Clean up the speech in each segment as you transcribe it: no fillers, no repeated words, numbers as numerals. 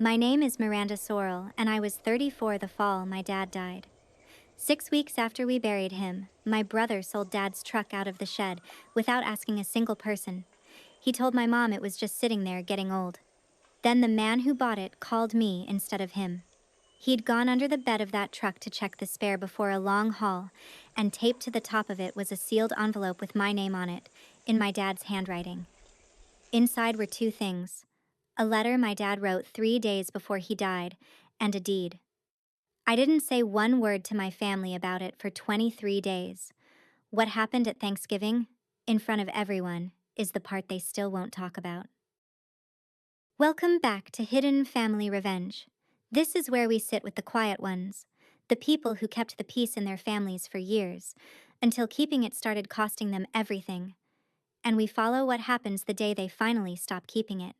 My name is Miranda Sorrell, and I was 34 the fall my dad died. 6 weeks after we buried him, my brother sold Dad's truck out of the shed without asking a single person. He told my mom it was just sitting there getting old. Then the man who bought it called me instead of him. He'd gone under the bed of that truck to check the spare before a long haul, and taped to the top of it was a sealed envelope with my name on it, in my dad's handwriting. Inside were two things: a letter my dad wrote 3 days before he died, and a deed. I didn't say one word to my family about it for 23 days. What happened at Thanksgiving, in front of everyone, is the part they still won't talk about. Welcome back to Hidden Family Revenge. This is where we sit with the quiet ones, the people who kept the peace in their families for years, until keeping it started costing them everything. And we follow what happens the day they finally stop keeping it.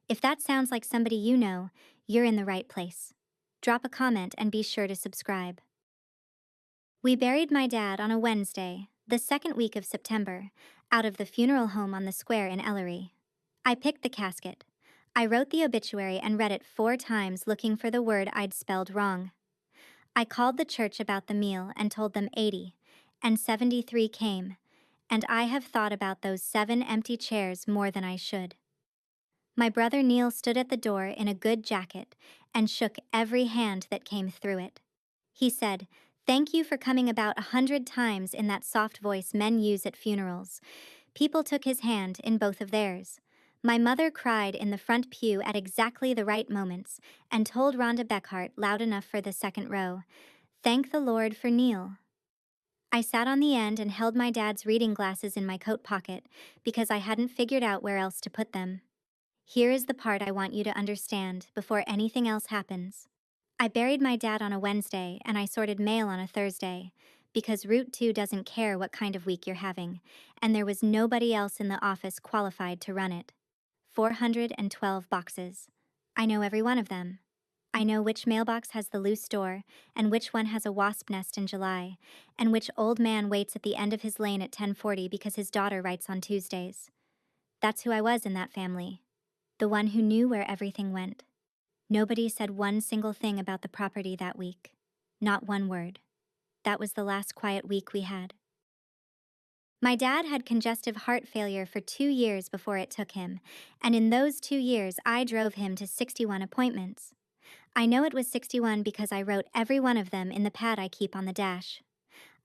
If that sounds like somebody you know, you're in the right place. Drop a comment and be sure to subscribe. We buried my dad on a Wednesday, the second week of September, out of the funeral home on the square in Ellery. I picked the casket. I wrote the obituary and read it 4 times looking for the word I'd spelled wrong. I called the church about the meal and told them 80, and 73 came, and I have thought about those 7 empty chairs more than I should. My brother Neil stood at the door in a good jacket and shook every hand that came through it. He said, "Thank you for coming," about 100 times in that soft voice men use at funerals. People took his hand in both of theirs. My mother cried in the front pew at exactly the right moments and told Rhonda Beckhart loud enough for the second row, "Thank the Lord for Neil." I sat on the end and held my dad's reading glasses in my coat pocket because I hadn't figured out where else to put them. Here is the part I want you to understand before anything else happens. I buried my dad on a Wednesday and I sorted mail on a Thursday, because Route 2 doesn't care what kind of week you're having, and there was nobody else in the office qualified to run it. 412 boxes. I know every one of them. I know which mailbox has the loose door, and which one has a wasp nest in July, and which old man waits at the end of his lane at 10:40 because his daughter writes on Tuesdays. That's who I was in that family. The one who knew where everything went. Nobody said one single thing about the property that week. Not one word. That was the last quiet week we had. My dad had congestive heart failure for 2 years before it took him, and in those 2 years I drove him to 61 appointments. I know it was 61 because I wrote every one of them in the pad I keep on the dash.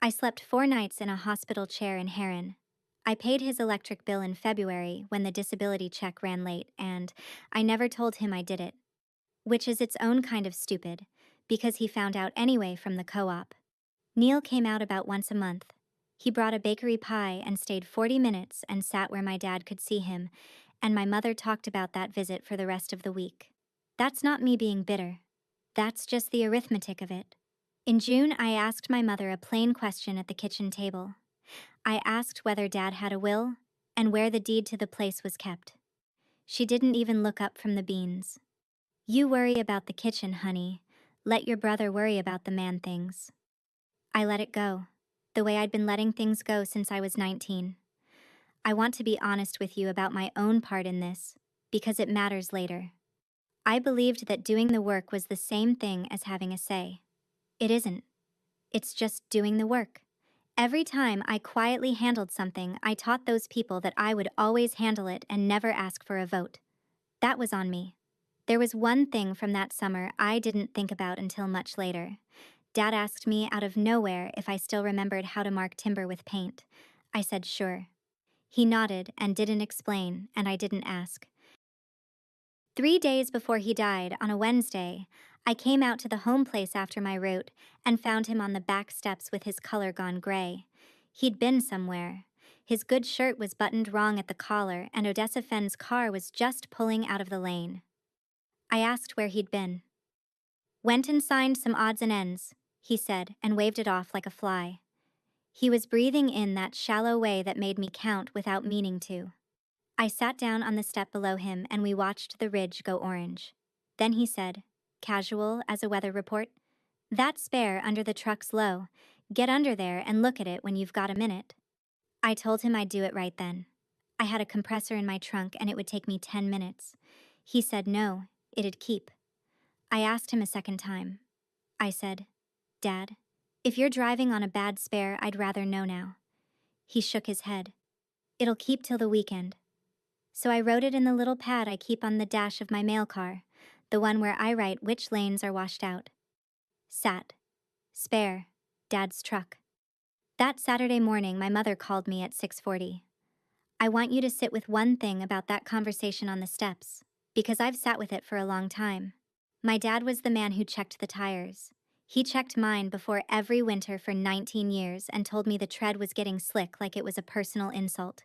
I slept 4 nights in a hospital chair in Heron. I paid his electric bill in February when the disability check ran late, and I never told him I did it. Which is its own kind of stupid, because he found out anyway from the co-op. Neil came out about once a month. He brought a bakery pie and stayed 40 minutes and sat where my dad could see him, and my mother talked about that visit for the rest of the week. That's not me being bitter. That's just the arithmetic of it. In June, I asked my mother a plain question at the kitchen table. I asked whether Dad had a will and where the deed to the place was kept. She didn't even look up from the beans. "You worry about the kitchen, honey. Let your brother worry about the man things." I let it go, the way I'd been letting things go since I was 19. I want to be honest with you about my own part in this, because it matters later. I believed that doing the work was the same thing as having a say. It isn't. It's just doing the work. Every time I quietly handled something, I taught those people that I would always handle it and never ask for a vote. That was on me. There was one thing from that summer I didn't think about until much later. Dad asked me out of nowhere if I still remembered how to mark timber with paint. I said sure. He nodded and didn't explain, and I didn't ask. 3 days before he died, on a Wednesday, I came out to the home place after my route and found him on the back steps with his color gone gray. He'd been somewhere. His good shirt was buttoned wrong at the collar, and Odessa Fenn's car was just pulling out of the lane. I asked where he'd been. "Went and signed some odds and ends," he said, and waved it off like a fly. He was breathing in that shallow way that made me count without meaning to. I sat down on the step below him and we watched the ridge go orange. Then he said, casual as a weather report, "That spare under the truck's low. Get under there and look at it when you've got a minute." I told him I'd do it right then. I had a compressor in my trunk and it would take me 10 minutes. He said no, it'd keep. I asked him a second time. I said, "Dad, if you're driving on a bad spare, I'd rather know now." He shook his head. "It'll keep till the weekend." So I wrote it in the little pad I keep on the dash of my mail car, the one where I write which lanes are washed out. Sat. Spare. Dad's truck. That Saturday morning, my mother called me at 6:40. "I want you to sit with one thing about that conversation on the steps, because I've sat with it for a long time. My dad was the man who checked the tires. He checked mine before every winter for 19 years and told me the tread was getting slick like it was a personal insult.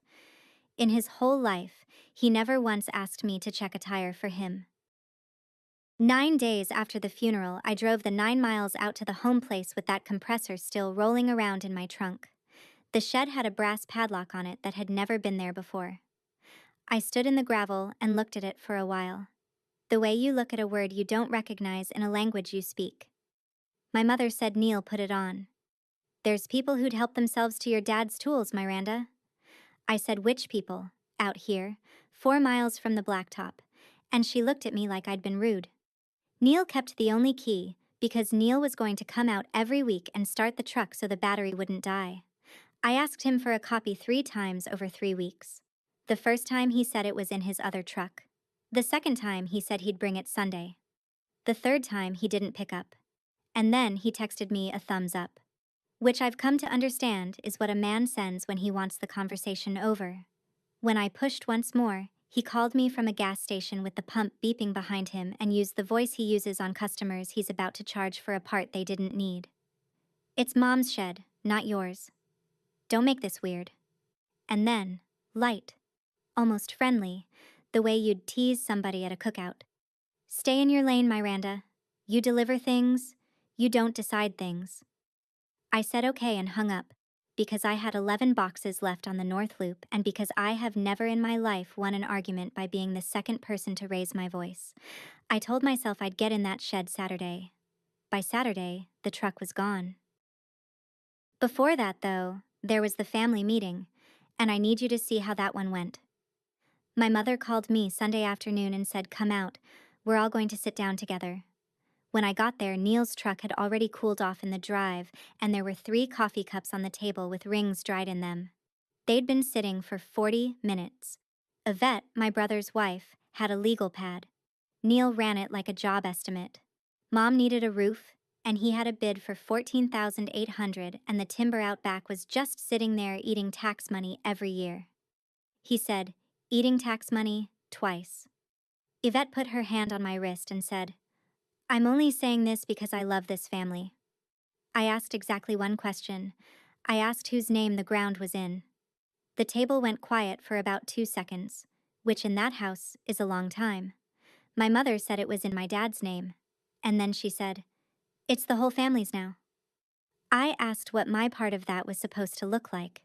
In his whole life, he never once asked me to check a tire for him. 9 days after the funeral, I drove the 9 miles out to the home place with that compressor still rolling around in my trunk. The shed had a brass padlock on it that had never been there before. I stood in the gravel and looked at it for a while. The way you look at a word you don't recognize in a language you speak. My mother said Neil put it on. "There's people who'd help themselves to your dad's tools, Miranda." I said, "Which people?" "Out here, 4 miles from the blacktop." And she looked at me like I'd been rude. Neil kept the only key, because Neil was going to come out every week and start the truck so the battery wouldn't die. I asked him for a copy 3 times over 3 weeks. The first time he said it was in his other truck. The second time he said he'd bring it Sunday. The third time he didn't pick up. And then he texted me a thumbs up. Which I've come to understand is what a man sends when he wants the conversation over. When I pushed once more, he called me from a gas station with the pump beeping behind him and used the voice he uses on customers he's about to charge for a part they didn't need. "It's Mom's shed, not yours. Don't make this weird." And then, light, almost friendly, the way you'd tease somebody at a cookout. "Stay in your lane, Miranda. You deliver things, you don't decide things." I said okay and hung up, because I had 11 boxes left on the North Loop and because I have never in my life won an argument by being the second person to raise my voice. I told myself I'd get in that shed Saturday. By Saturday, the truck was gone. Before that, though, there was the family meeting, and I need you to see how that one went. My mother called me Sunday afternoon and said, "Come out, we're all going to sit down together." When I got there, Neil's truck had already cooled off in the drive, and there were 3 coffee cups on the table with rings dried in them. They'd been sitting for 40 minutes. Yvette, my brother's wife, had a legal pad. Neil ran it like a job estimate. Mom needed a roof, and he had a bid for $14,800, and the timber out back was just sitting there eating tax money every year. He said, "Eating tax money, twice." Yvette put her hand on my wrist and said, "I'm only saying this because I love this family." I asked exactly one question. I asked whose name the ground was in. The table went quiet for about 2 seconds, which in that house is a long time. My mother said it was in my dad's name. And then she said, "It's the whole family's now." I asked what my part of that was supposed to look like.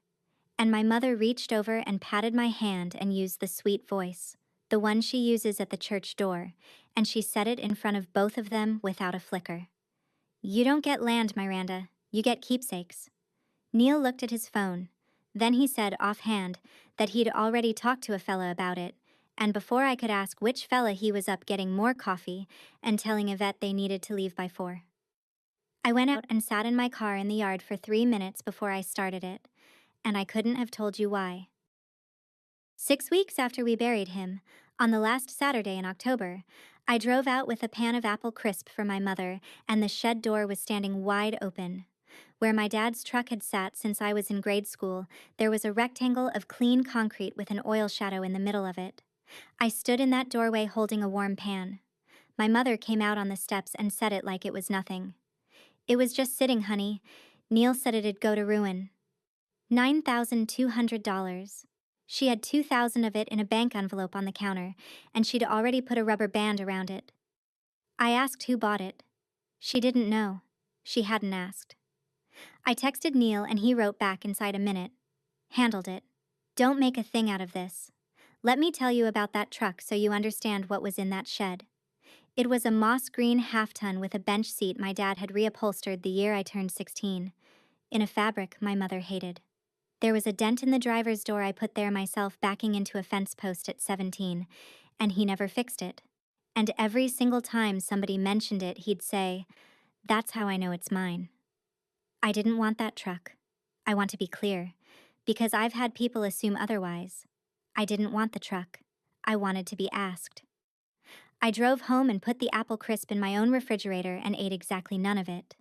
And my mother reached over and patted my hand and used the sweet voice, the one she uses at the church door, and she said it in front of both of them without a flicker. "You don't get land, Miranda. You get keepsakes." Neil looked at his phone. Then he said offhand that he'd already talked to a fella about it, and before I could ask which fella, he was up getting more coffee and telling Yvette they needed to leave by 4. I went out and sat in my car in the yard for 3 minutes before I started it, and I couldn't have told you why. 6 weeks after we buried him, on the last Saturday in October, I drove out with a pan of apple crisp for my mother, and the shed door was standing wide open. Where my dad's truck had sat since I was in grade school, there was a rectangle of clean concrete with an oil shadow in the middle of it. I stood in that doorway holding a warm pan. My mother came out on the steps and said it like it was nothing. "It was just sitting, honey. Neil said it'd go to ruin." $9,200. She had 2,000 of it in a bank envelope on the counter, and she'd already put a rubber band around it. I asked who bought it. She didn't know. She hadn't asked. I texted Neil and he wrote back inside a minute. "Handled it. Don't make a thing out of this. Let me tell you about that truck so you understand what was in that shed." It was a moss green half-ton with a bench seat my dad had reupholstered the year I turned 16, in a fabric my mother hated. There was a dent in the driver's door I put there myself backing into a fence post at 17, and he never fixed it. And every single time somebody mentioned it, he'd say, "That's how I know it's mine." I didn't want that truck. I want to be clear, because I've had people assume otherwise. I didn't want the truck. I wanted to be asked. I drove home and put the apple crisp in my own refrigerator and ate exactly none of it.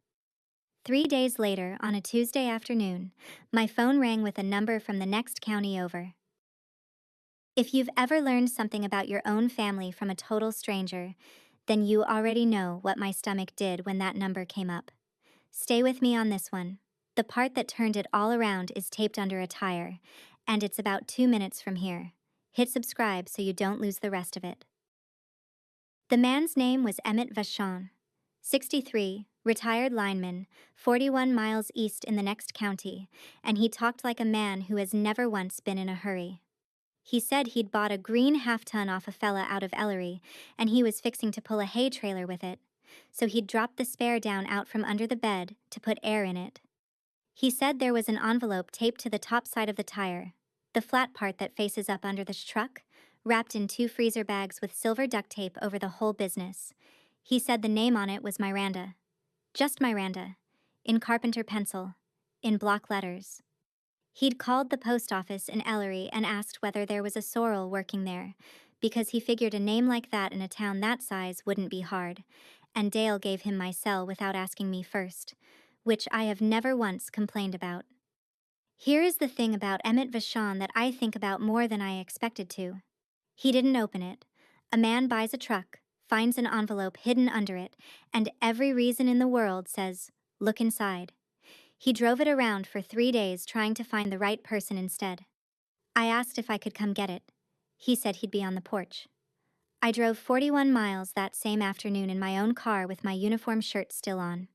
3 days later, on a Tuesday afternoon, my phone rang with a number from the next county over. If you've ever learned something about your own family from a total stranger, then you already know what my stomach did when that number came up. Stay with me on this one. The part that turned it all around is taped under a tire, and it's about 2 minutes from here. Hit subscribe so you don't lose the rest of it. The man's name was Emmett Vachon, 63, retired lineman, 41 miles east in the next county, and he talked like a man who has never once been in a hurry. He said he'd bought a green half-ton off a fella out of Ellery, and he was fixing to pull a hay trailer with it, so he'd dropped the spare down out from under the bed to put air in it. He said there was an envelope taped to the top side of the tire, the flat part that faces up under the truck, wrapped in 2 freezer bags with silver duct tape over the whole business. He said the name on it was Miranda. Just Miranda. In carpenter pencil. In block letters. He'd called the post office in Ellery and asked whether there was a sorrel working there, because he figured a name like that in a town that size wouldn't be hard, and Dale gave him my cell without asking me first, which I have never once complained about. Here is the thing about Emmett Vachon that I think about more than I expected to. He didn't open it. A man buys a truck, finds an envelope hidden under it, and every reason in the world says, "Look inside." He drove it around for 3 days trying to find the right person instead. I asked if I could come get it. He said he'd be on the porch. I drove 41 miles that same afternoon in my own car with my uniform shirt still on.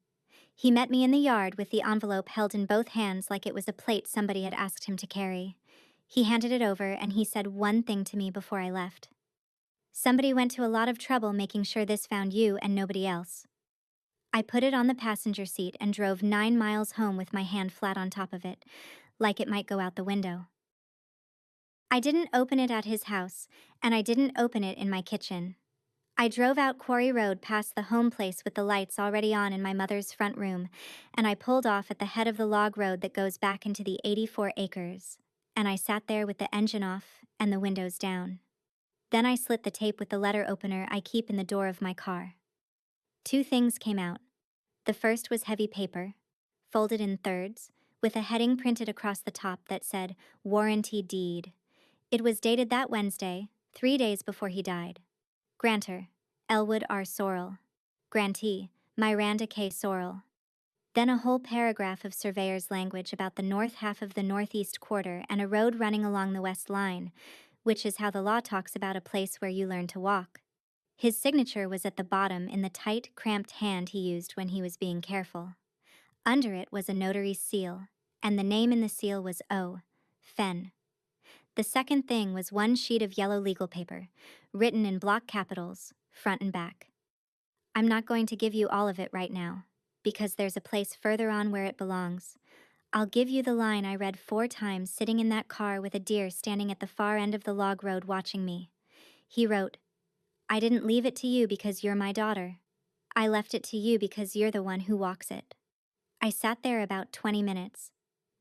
He met me in the yard with the envelope held in both hands like it was a plate somebody had asked him to carry. He handed it over and he said one thing to me before I left. "Somebody went to a lot of trouble making sure this found you and nobody else." I put it on the passenger seat and drove 9 miles home with my hand flat on top of it, like it might go out the window. I didn't open it at his house, and I didn't open it in my kitchen. I drove out Quarry Road past the home place with the lights already on in my mother's front room, and I pulled off at the head of the log road that goes back into the 84 acres, and I sat there with the engine off and the windows down. Then I slit the tape with the letter opener I keep in the door of my car. 2 things came out. The first was heavy paper, folded in thirds, with a heading printed across the top that said, "Warranty Deed." It was dated that Wednesday, 3 days before he died. Grantor, Elwood R. Sorrell. Grantee, Miranda K. Sorrell. Then a whole paragraph of surveyor's language about the north half of the northeast quarter and a road running along the west line, which is how the law talks about a place where you learn to walk. His signature was at the bottom in the tight, cramped hand he used when he was being careful. Under it was a notary's seal, and the name in the seal was O. Fenn. The second thing was 1 sheet of yellow legal paper, written in block capitals, front and back. I'm not going to give you all of it right now, because there's a place further on where it belongs. I'll give you the line I read 4 times sitting in that car with a deer standing at the far end of the log road watching me. He wrote, "I didn't leave it to you because you're my daughter. I left it to you because you're the one who walks it." I sat there about 20 minutes.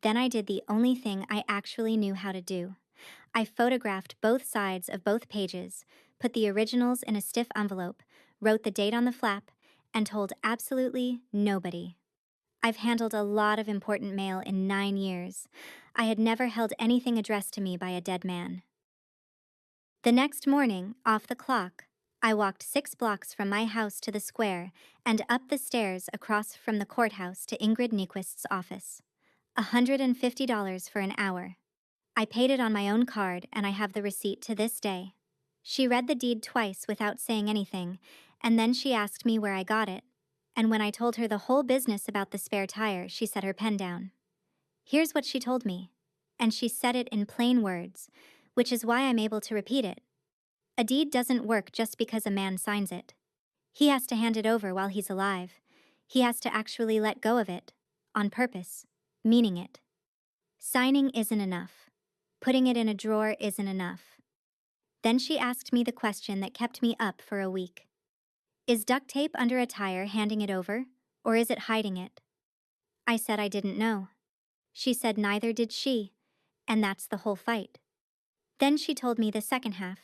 Then I did the only thing I actually knew how to do. I photographed both sides of both pages, put the originals in a stiff envelope, wrote the date on the flap, and told absolutely nobody. I've handled a lot of important mail in 9 years. I had never held anything addressed to me by a dead man. The next morning, off the clock, I walked 6 blocks from my house to the square and up the stairs across from the courthouse to Ingrid Nyquist's office. $150 for an hour. I paid it on my own card and I have the receipt to this day. She read the deed twice without saying anything, and then she asked me where I got it. And when I told her the whole business about the spare tire, she set her pen down. Here's what she told me. And she said it in plain words, which is why I'm able to repeat it. A deed doesn't work just because a man signs it. He has to hand it over while he's alive. He has to actually let go of it, on purpose, meaning it. Signing isn't enough. Putting it in a drawer isn't enough. Then she asked me the question that kept me up for a week. Is duct tape under a tire handing it over, or is it hiding it? I said I didn't know. She said neither did she, and that's the whole fight. Then she told me the second half.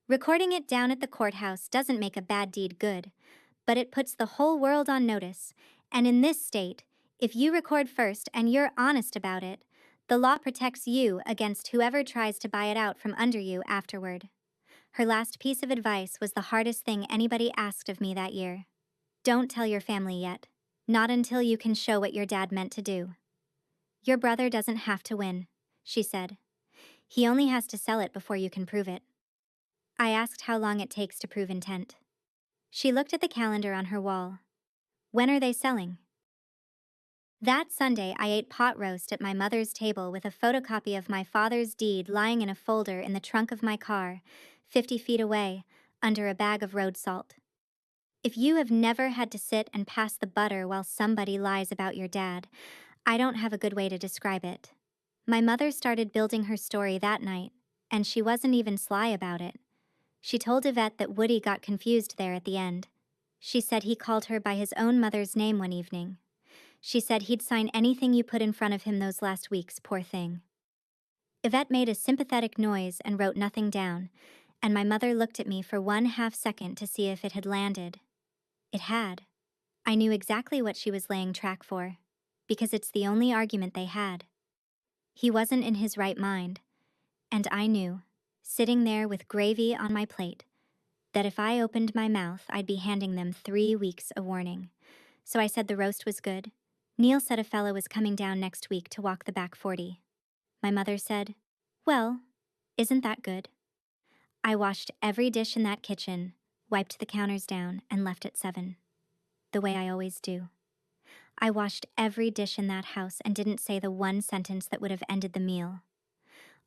Recording it down at the courthouse doesn't make a bad deed good, but it puts the whole world on notice, and in this state, if you record first and you're honest about it, the law protects you against whoever tries to buy it out from under you afterward. Her last piece of advice was the hardest thing anybody asked of me that year. Don't tell your family yet. Not until you can show what your dad meant to do. Your brother doesn't have to win, she said. He only has to sell it before you can prove it. I asked how long it takes to prove intent. She looked at the calendar on her wall. When are they selling? That Sunday, I ate pot roast at my mother's table with a photocopy of my father's deed lying in a folder in the trunk of my car, 50 feet away, under a bag of road salt. If you have never had to sit and pass the butter while somebody lies about your dad, I don't have a good way to describe it. My mother started building her story that night, and she wasn't even sly about it. She told Yvette that Woody got confused there at the end. She said he called her by his own mother's name one evening. She said he'd sign anything you put in front of him those last weeks, poor thing. Yvette made a sympathetic noise and wrote nothing down, and my mother looked at me for 1/2 second to see if it had landed. It had. I knew exactly what she was laying track for, because it's the only argument they had. He wasn't in his right mind, and I knew, sitting there with gravy on my plate, that if I opened my mouth, I'd be handing them 3 weeks of warning. So I said the roast was good. Neil said a fellow was coming down next week to walk the back 40. My mother said, well, isn't that good? I washed every dish in that kitchen, wiped the counters down, and left at 7. The way I always do. I washed every dish in that house and didn't say the one sentence that would have ended the meal.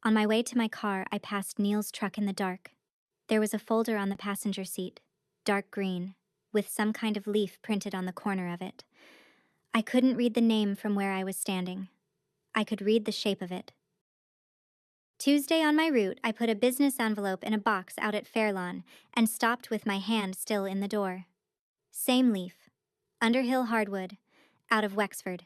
On my way to my car, I passed Neil's truck in the dark. There was a folder on the passenger seat, dark green, with some kind of leaf printed on the corner of it. I couldn't read the name from where I was standing. I could read the shape of it. Tuesday on my route, I put a business envelope in a box out at Fairlawn and stopped with my hand still in the door. Same leaf. Underhill Hardwood, out of Wexford.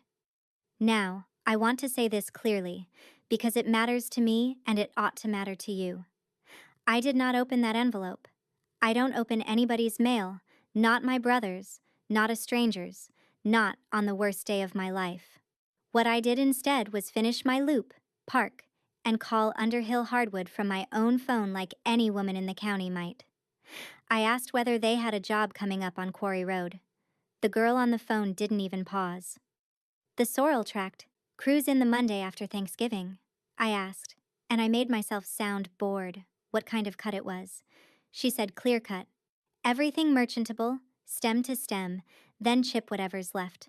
Now, I want to say this clearly, because it matters to me and it ought to matter to you. I did not open that envelope. I don't open anybody's mail, not my brother's, not a stranger's, not on the worst day of my life. What I did instead was finish my loop, park, and call Underhill Hardwood from my own phone like any woman in the county might. I asked whether they had a job coming up on Quarry Road. The girl on the phone didn't even pause. The Sorrel Tract, cruise in the Monday after Thanksgiving, I asked, and I made myself sound bored, what kind of cut it was. She said clear cut. Everything merchantable, stem to stem, then chip whatever's left.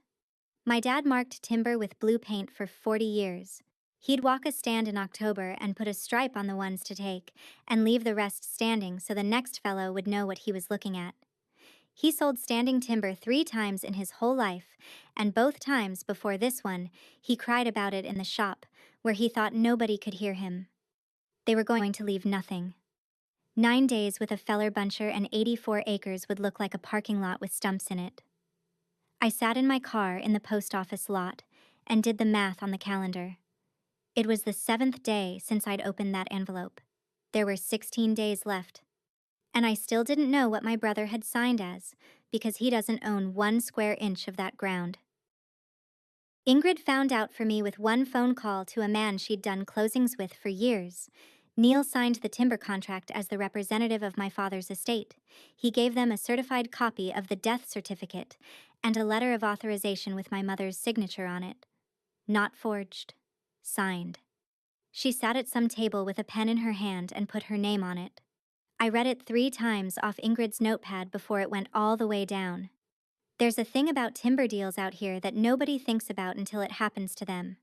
My dad marked timber with blue paint for 40 years. He'd walk a stand in October and put a stripe on the ones to take, and leave the rest standing so the next fellow would know what he was looking at. He sold standing timber 3 times in his whole life, and both times before this one, he cried about it in the shop, where he thought nobody could hear him. They were going to leave nothing. 9 days with a feller buncher and 84 acres would look like a parking lot with stumps in it. I sat in my car in the post office lot and did the math on the calendar. It was the 7th day since I'd opened that envelope. There were 16 days left. And I still didn't know what my brother had signed as, because he doesn't own 1 square inch of that ground. Ingrid found out for me with 1 phone call to a man she'd done closings with for years. Neil signed the timber contract as the representative of my father's estate. He gave them a certified copy of the death certificate and a letter of authorization with my mother's signature on it. Not forged. Signed. She sat at some table with a pen in her hand and put her name on it. I read it 3 times off Ingrid's notepad before it went all the way down. There's a thing about timber deals out here that nobody thinks about until it happens to them.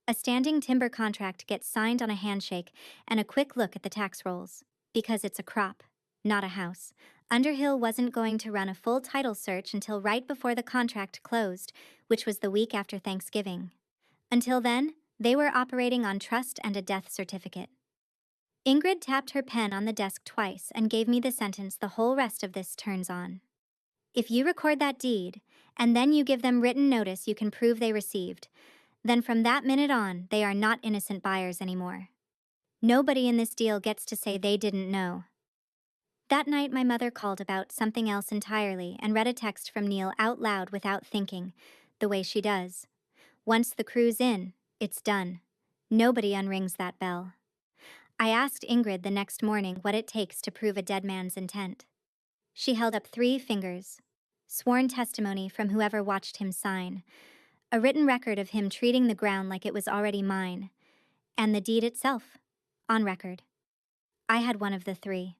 A standing timber contract gets signed on a handshake and a quick look at the tax rolls. Because it's a crop, not a house. Underhill wasn't going to run a full title search until right before the contract closed, which was the week after Thanksgiving. Until then, they were operating on trust and a death certificate. Ingrid tapped her pen on the desk twice and gave me the sentence the whole rest of this turns on. If you record that deed, and then you give them written notice you can prove they received, then from that minute on, they are not innocent buyers anymore. Nobody in this deal gets to say they didn't know. That night, my mother called about something else entirely and read a text from Neil out loud without thinking, the way she does. Once the crew's in, it's done. Nobody unrings that bell. I asked Ingrid the next morning what it takes to prove a dead man's intent. She held up 3 fingers. Sworn testimony from whoever watched him sign. A written record of him treating the ground like it was already mine. And the deed itself. On record. I had one of the 3.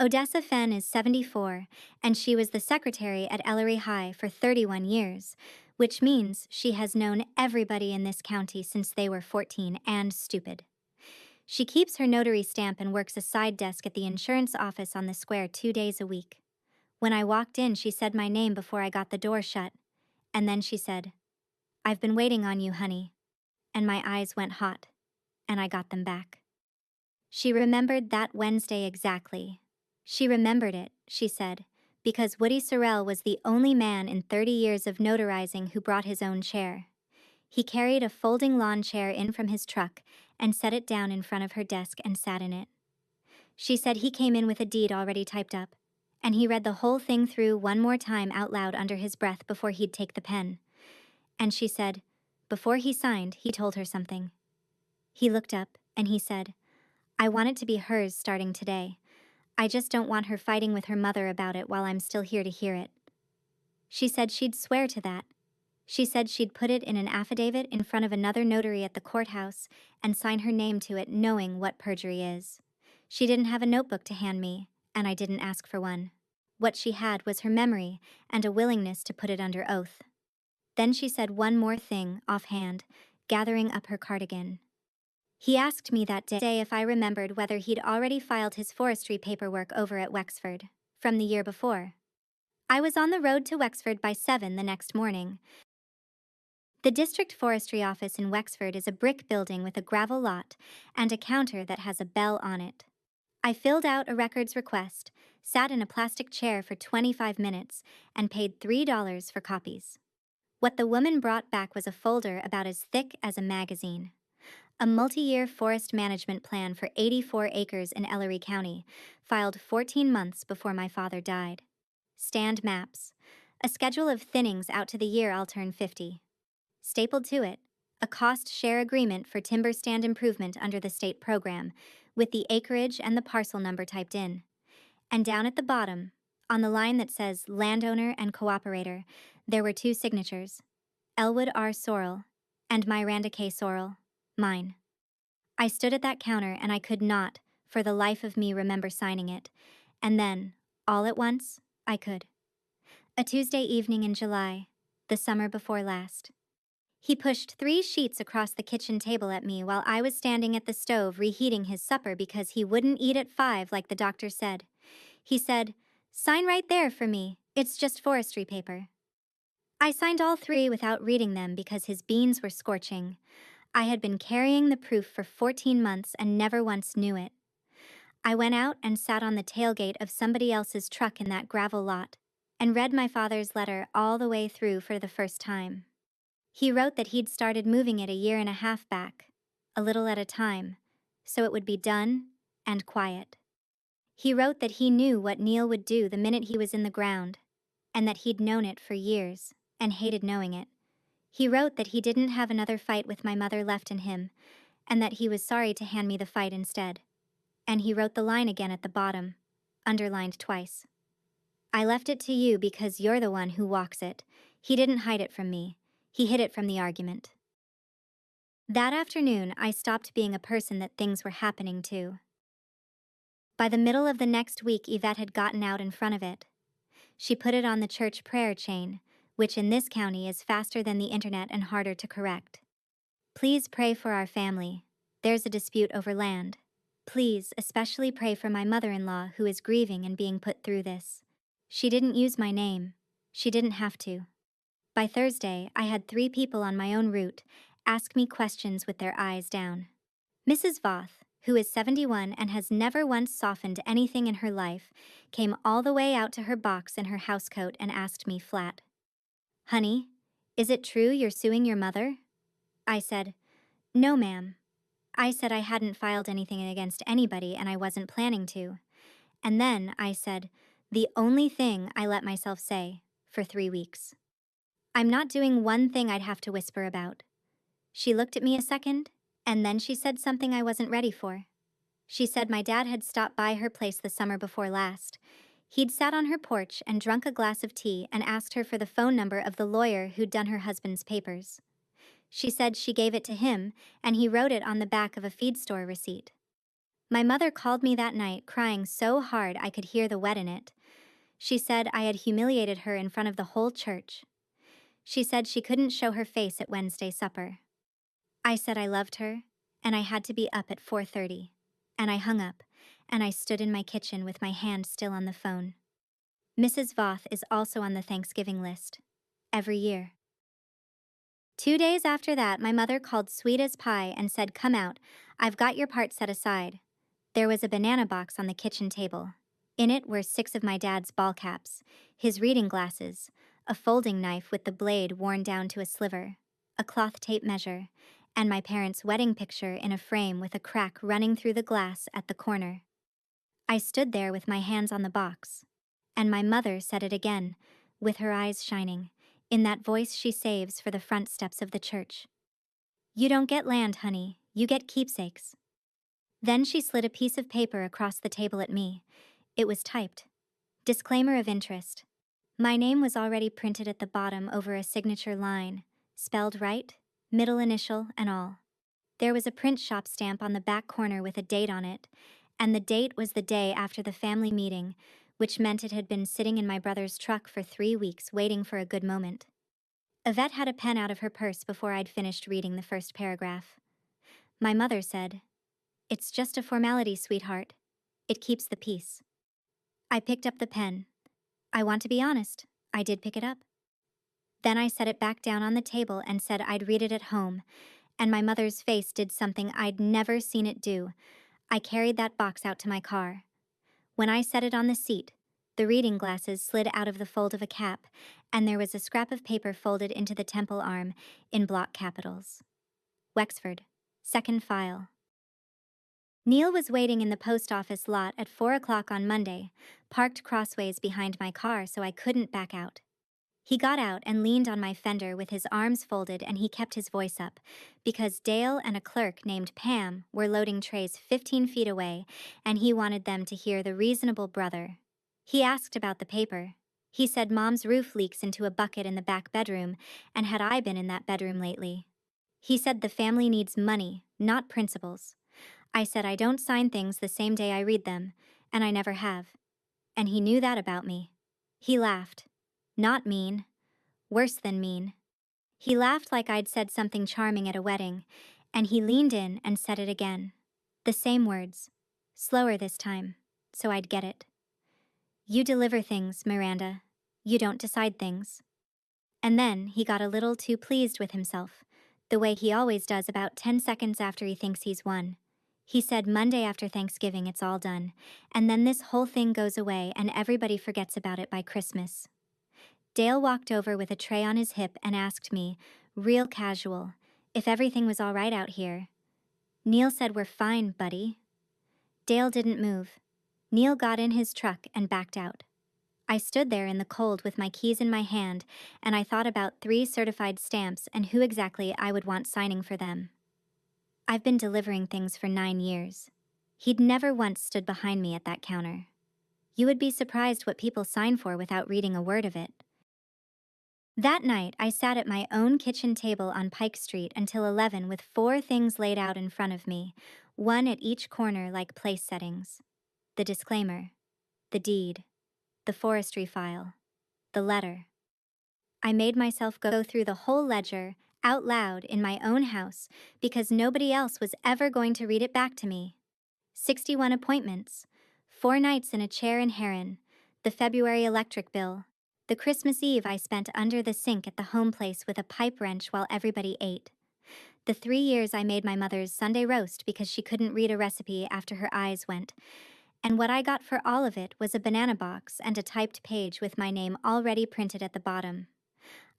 Odessa Fenn is 74, and she was the secretary at Ellery High for 31 years, which means she has known everybody in this county since they were 14 and stupid. She keeps her notary stamp and works a side desk at the insurance office on the square 2 days a week. When I walked in, she said my name before I got the door shut, and then she said, "I've been waiting on you, honey." And my eyes went hot, and I got them back. She remembered that Wednesday exactly. She remembered it, she said, because Woody Sorrell was the only man in 30 years of notarizing who brought his own chair. He carried a folding lawn chair in from his truck and set it down in front of her desk and sat in it. She said he came in with a deed already typed up, and he read the whole thing through one more time out loud under his breath before he'd take the pen. And she said, before he signed, he told her something. He looked up, and he said, "I want it to be hers starting today. I just don't want her fighting with her mother about it while I'm still here to hear it." She said she'd swear to that. She said she'd put it in an affidavit in front of another notary at the courthouse and sign her name to it, knowing what perjury is. She didn't have a notebook to hand me, and I didn't ask for one. What she had was her memory and a willingness to put it under oath. Then she said one more thing, offhand, gathering up her cardigan. He asked me that day if I remembered whether he'd already filed his forestry paperwork over at Wexford, from the year before. I was on the road to Wexford by 7 the next morning. The district forestry office in Wexford is a brick building with a gravel lot and a counter that has a bell on it. I filled out a records request, sat in a plastic chair for 25 minutes, and paid $3 for copies. What the woman brought back was a folder about as thick as a magazine. A multi-year forest management plan for 84 acres in Ellery County, filed 14 months before my father died. Stand maps. A schedule of thinnings out to the year I'll turn 50. Stapled to it, a cost-share agreement for timber stand improvement under the state program, with the acreage and the parcel number typed in. And down at the bottom, on the line that says landowner and cooperator, there were 2 signatures, Elwood R. Sorrell and Miranda K. Sorrell, mine. I stood at that counter and I could not, for the life of me, remember signing it. And then, all at once, I could. A Tuesday evening in July, the summer before last. He pushed 3 sheets across the kitchen table at me while I was standing at the stove reheating his supper because he wouldn't eat at 5 like the doctor said. He said, "Sign right there for me. It's just forestry paper." I signed all 3 without reading them because his beans were scorching. I had been carrying the proof for 14 months and never once knew it. I went out and sat on the tailgate of somebody else's truck in that gravel lot and read my father's letter all the way through for the first time. He wrote that he'd started moving it a year and a half back, a little at a time, so it would be done and quiet. He wrote that he knew what Neil would do the minute he was in the ground, and that he'd known it for years and hated knowing it. He wrote that he didn't have another fight with my mother left in him, and that he was sorry to hand me the fight instead. And he wrote the line again at the bottom, underlined twice. "I left it to you because you're the one who walks it." He didn't hide it from me. He hid it from the argument. That afternoon, I stopped being a person that things were happening to. By the middle of the next week, Yvette had gotten out in front of it. She put it on the church prayer chain, which in this county is faster than the internet and harder to correct. "Please pray for our family. There's a dispute over land. Please especially pray for my mother-in-law who is grieving and being put through this." She didn't use my name. She didn't have to. By Thursday, I had 3 people on my own route ask me questions with their eyes down. Mrs. Voth, who is 71 and has never once softened anything in her life, came all the way out to her box in her housecoat and asked me flat, "Honey, is it true you're suing your mother?" I said, "No, ma'am." I said I hadn't filed anything against anybody and I wasn't planning to. And then I said, the only thing I let myself say for 3 weeks. "I'm not doing one thing I'd have to whisper about." She looked at me a second, and then she said something I wasn't ready for. She said my dad had stopped by her place the summer before last. He'd sat on her porch and drunk a glass of tea and asked her for the phone number of the lawyer who'd done her husband's papers. She said she gave it to him, and he wrote it on the back of a feed store receipt. My mother called me that night crying so hard I could hear the wet in it. She said I had humiliated her in front of the whole church. She said she couldn't show her face at Wednesday supper. I said I loved her, and I had to be up at 4:30. And I hung up, and I stood in my kitchen with my hand still on the phone. Mrs. Voth is also on the Thanksgiving list. Every year. 2 days after that, my mother called sweet as pie and said, "Come out, I've got your part set aside." There was a banana box on the kitchen table. In it were 6 of my dad's ball caps, his reading glasses, a folding knife with the blade worn down to a sliver, a cloth tape measure, and my parents' wedding picture in a frame with a crack running through the glass at the corner. I stood there with my hands on the box, and my mother said it again, with her eyes shining, in that voice she saves for the front steps of the church. "You don't get land, honey, you get keepsakes." Then she slid a piece of paper across the table at me. It was typed. Disclaimer of interest. My name was already printed at the bottom over a signature line, spelled right, middle initial, and all. There was a print shop stamp on the back corner with a date on it, and the date was the day after the family meeting, which meant it had been sitting in my brother's truck for 3 weeks waiting for a good moment. Yvette had a pen out of her purse before I'd finished reading the first paragraph. My mother said, "It's just a formality, sweetheart. It keeps the peace." I picked up the pen. I want to be honest, I did pick it up. Then I set it back down on the table and said I'd read it at home, and my mother's face did something I'd never seen it do. I carried that box out to my car. When I set it on the seat, the reading glasses slid out of the fold of a cap, and there was a scrap of paper folded into the temple arm in block capitals. Wexford, second file. Neil was waiting in the post office lot at 4 o'clock on Monday, parked crossways behind my car so I couldn't back out. He got out and leaned on my fender with his arms folded, and he kept his voice up, because Dale and a clerk named Pam were loading trays 15 feet away, and he wanted them to hear the reasonable brother. He asked about the paper. He said Mom's roof leaks into a bucket in the back bedroom, and had I been in that bedroom lately? He said the family needs money, not principles. I said I don't sign things the same day I read them, and I never have. And he knew that about me. He laughed. Not mean. Worse than mean. He laughed like I'd said something charming at a wedding, and he leaned in and said it again. The same words. Slower this time, so I'd get it. "You deliver things, Miranda. You don't decide things." And then he got a little too pleased with himself, the way he always does about 10 seconds after he thinks he's won. He said Monday after Thanksgiving it's all done, and then this whole thing goes away and everybody forgets about it by Christmas. Dale walked over with a tray on his hip and asked me, real casual, if everything was all right out here. Neil said we're fine, buddy. Dale didn't move. Neil got in his truck and backed out. I stood there in the cold with my keys in my hand, and I thought about 3 certified stamps and who exactly I would want signing for them. I've been delivering things for 9 years. He'd never once stood behind me at that counter. You would be surprised what people sign for without reading a word of it. That night, I sat at my own kitchen table on Pike Street until 11 with 4 things laid out in front of me, one at each corner like place settings. The disclaimer, the deed, the forestry file, the letter. I made myself go through the whole ledger, out loud, in my own house, because nobody else was ever going to read it back to me. 61 appointments, 4 nights in a chair in Heron, the February electric bill, the Christmas Eve I spent under the sink at the home place with a pipe wrench while everybody ate, The 3 years I made my mother's Sunday roast because she couldn't read a recipe after her eyes went. And what I got for all of it was a banana box and a typed page with my name already printed at the bottom.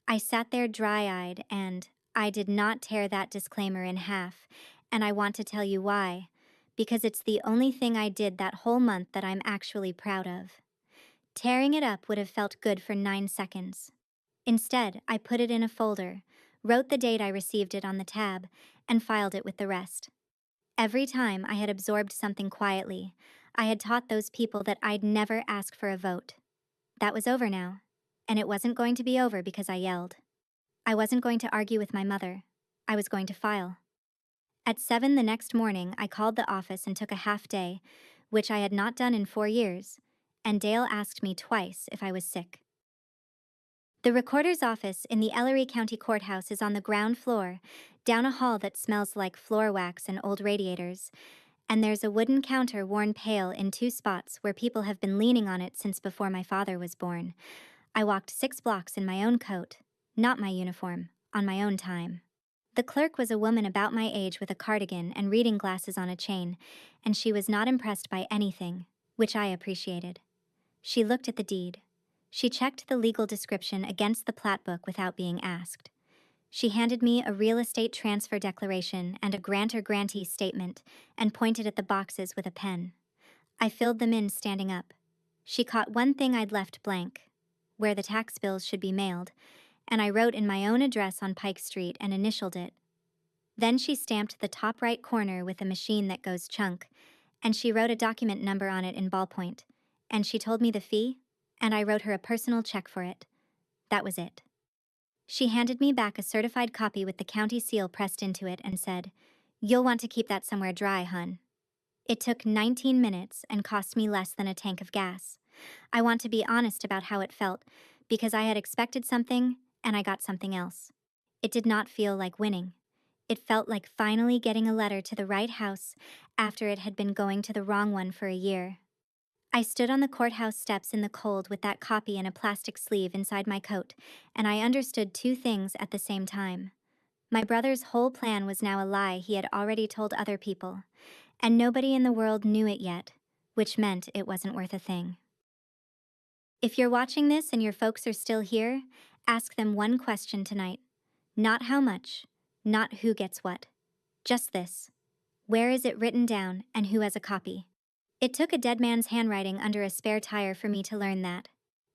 I sat there dry eyed and I did not tear that disclaimer in half, and I want to tell you why. Because it's the only thing I did that whole month that I'm actually proud of. Tearing it up would have felt good for 9 seconds. Instead, I put it in a folder, wrote the date I received it on the tab, and filed it with the rest. Every time I had absorbed something quietly, I had taught those people that I'd never ask for a vote. That was over now, and it wasn't going to be over because I yelled. I wasn't going to argue with my mother. I was going to file. At 7 the next morning, I called the office and took a half day, which I had not done in 4 years, and Dale asked me twice if I was sick. The recorder's office in the Ellery County Courthouse is on the ground floor, down a hall that smells like floor wax and old radiators, and there's a wooden counter worn pale in 2 spots where people have been leaning on it since before my father was born. I walked 6 blocks in my own coat, not my uniform, on my own time. The clerk was a woman about my age with a cardigan and reading glasses on a chain, and she was not impressed by anything, which I appreciated. She looked at the deed. She checked the legal description against the plat book without being asked. She handed me a real estate transfer declaration and a grantor-grantee statement and pointed at the boxes with a pen. I filled them in standing up. She caught one thing I'd left blank, where the tax bills should be mailed, and I wrote in my own address on Pike Street and initialed it. Then she stamped the top right corner with a machine that goes chunk, and she wrote a document number on it in ballpoint, and she told me the fee, and I wrote her a personal check for it. That was it. She handed me back a certified copy with the county seal pressed into it and said, "You'll want to keep that somewhere dry, hun." It took 19 minutes and cost me less than a tank of gas. I want to be honest about how it felt, because I had expected something and I got something else. It did not feel like winning. It felt like finally getting a letter to the right house after it had been going to the wrong one for a year. I stood on the courthouse steps in the cold with that copy in a plastic sleeve inside my coat, and I understood two things at the same time. My brother's whole plan was now a lie he had already told other people, and nobody in the world knew it yet, which meant it wasn't worth a thing. If you're watching this and your folks are still here, ask them one question tonight. Not how much, not who gets what. Just this. Where is it written down and who has a copy? It took a dead man's handwriting under a spare tire for me to learn that.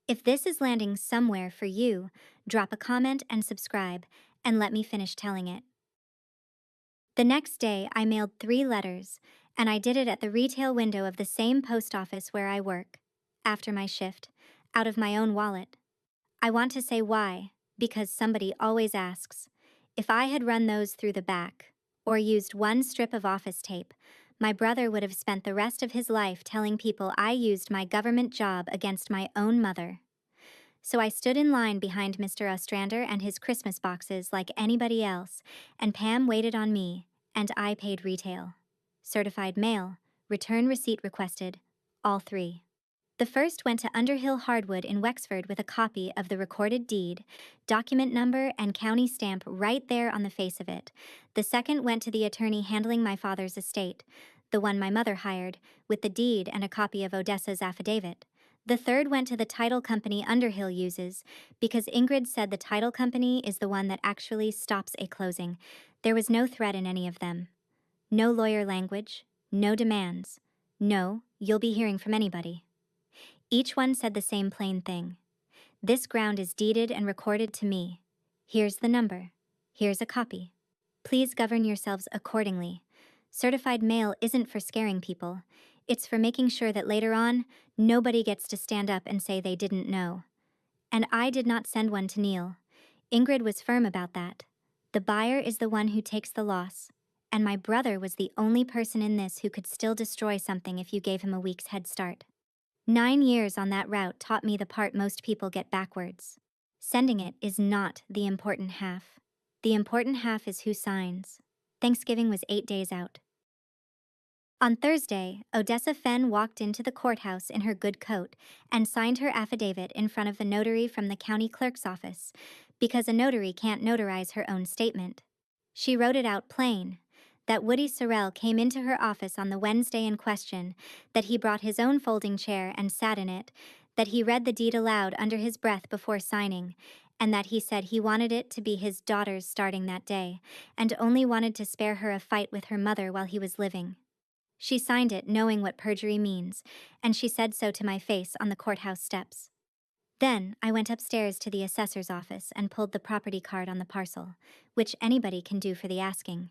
If this is landing somewhere for you, drop a comment and subscribe, and let me finish telling it. The next day, I mailed 3 letters, and I did it at the retail window of the same post office where I work, after my shift, out of my own wallet. I want to say why, because somebody always asks. If I had run those through the back, or used one strip of office tape, my brother would have spent the rest of his life telling people I used my government job against my own mother. So I stood in line behind Mr. Ostrander and his Christmas boxes like anybody else, and Pam waited on me, and I paid retail. Certified mail, return receipt requested, all 3. The first went to Underhill Hardwood in Wexford with a copy of the recorded deed, document number, and county stamp right there on the face of it. The second went to the attorney handling my father's estate, the one my mother hired, with the deed and a copy of Odessa's affidavit. The third went to the title company Underhill uses, because Ingrid said the title company is the one that actually stops a closing. There was no threat in any of them. No lawyer language, no demands. No, you'll be hearing from anybody. Each one said the same plain thing. This ground is deeded and recorded to me. Here's the number. Here's a copy. Please govern yourselves accordingly. Certified mail isn't for scaring people. It's for making sure that later on, nobody gets to stand up and say they didn't know. And I did not send one to Neil. Ingrid was firm about that. The buyer is the one who takes the loss. And my brother was the only person in this who could still destroy something if you gave him a week's head start. 9 years on that route taught me the part most people get backwards. Sending it is not the important half. The important half is who signs. Thanksgiving was 8 days out. On Thursday, Odessa Fenn walked into the courthouse in her good coat and signed her affidavit in front of the notary from the county clerk's office, because a notary can't notarize her own statement. She wrote it out plain that Woody Sorrell came into her office on the Wednesday in question, that he brought his own folding chair and sat in it, that he read the deed aloud under his breath before signing, and that he said he wanted it to be his daughter's starting that day, and only wanted to spare her a fight with her mother while he was living. She signed it knowing what perjury means, and she said so to my face on the courthouse steps. Then I went upstairs to the assessor's office and pulled the property card on the parcel, which anybody can do for the asking.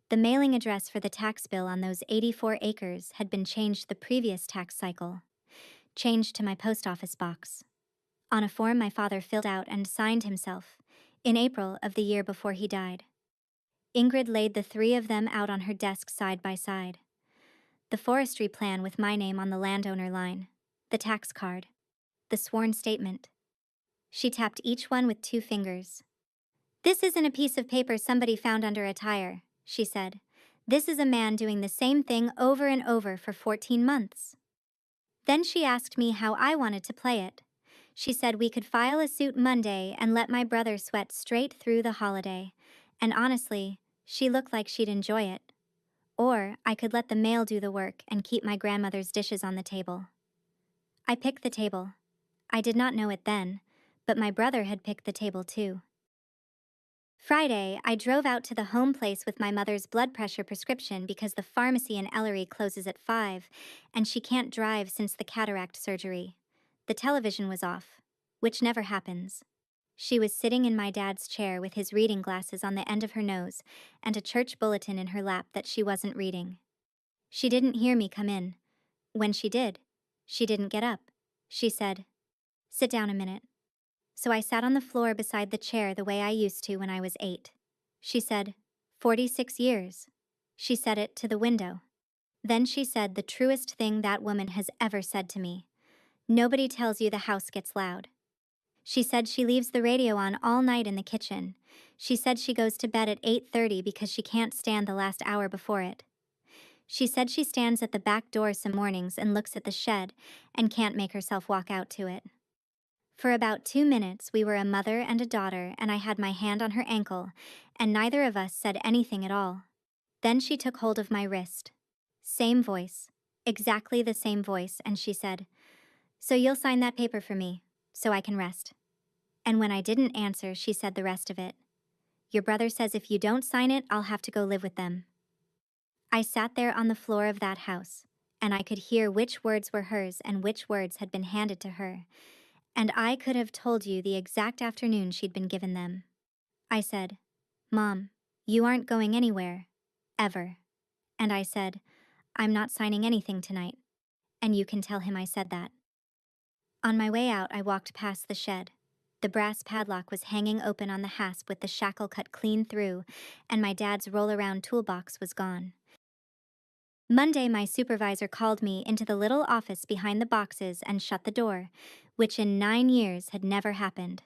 The mailing address for the tax bill on those 84 acres had been changed the previous tax cycle, changed to my post office box, on a form my father filled out and signed himself, in April of the year before he died. Ingrid laid the three of them out on her desk side by side. The forestry plan with my name on the landowner line, the tax card, the sworn statement. She tapped each one with 2 fingers. "This isn't a piece of paper somebody found under a tire," she said. "This is a man doing the same thing over and over for 14 months. Then she asked me how I wanted to play it. She said we could file a suit Monday and let my brother sweat straight through the holiday. And honestly, she looked like she'd enjoy it. Or I could let the mail do the work and keep my grandmother's dishes on the table." I picked the table. I did not know it then, but my brother had picked the table too. Friday, I drove out to the home place with my mother's blood pressure prescription because the pharmacy in Ellery closes at 5, and she can't drive since the cataract surgery. The television was off, which never happens. She was sitting in my dad's chair with his reading glasses on the end of her nose and a church bulletin in her lap that she wasn't reading. She didn't hear me come in. When she did, she didn't get up. She said, "Sit down a minute." So I sat on the floor beside the chair the way I used to when I was 8. She said, 46 years. She said it to the window. Then she said the truest thing that woman has ever said to me. "Nobody tells you the house gets loud." She said she leaves the radio on all night in the kitchen. She said she goes to bed at 8:30 because she can't stand the last hour before it. She said she stands at the back door some mornings and looks at the shed and can't make herself walk out to it. For about 2 minutes, we were a mother and a daughter, and I had my hand on her ankle, and neither of us said anything at all. Then she took hold of my wrist. Same voice, exactly the same voice, and she said, "So you'll sign that paper for me, so I can rest." And when I didn't answer, she said the rest of it. "Your brother says if you don't sign it, I'll have to go live with them." I sat there on the floor of that house, and I could hear which words were hers and which words had been handed to her. And I could have told you the exact afternoon she'd been given them. I said, "Mom, you aren't going anywhere. Ever." And I said, "I'm not signing anything tonight." And you can tell him I said that. On my way out, I walked past the shed. The brass padlock was hanging open on the hasp with the shackle cut clean through, and my dad's roll-around toolbox was gone. Monday, my supervisor called me into the little office behind the boxes and shut the door, which in 9 years had never happened.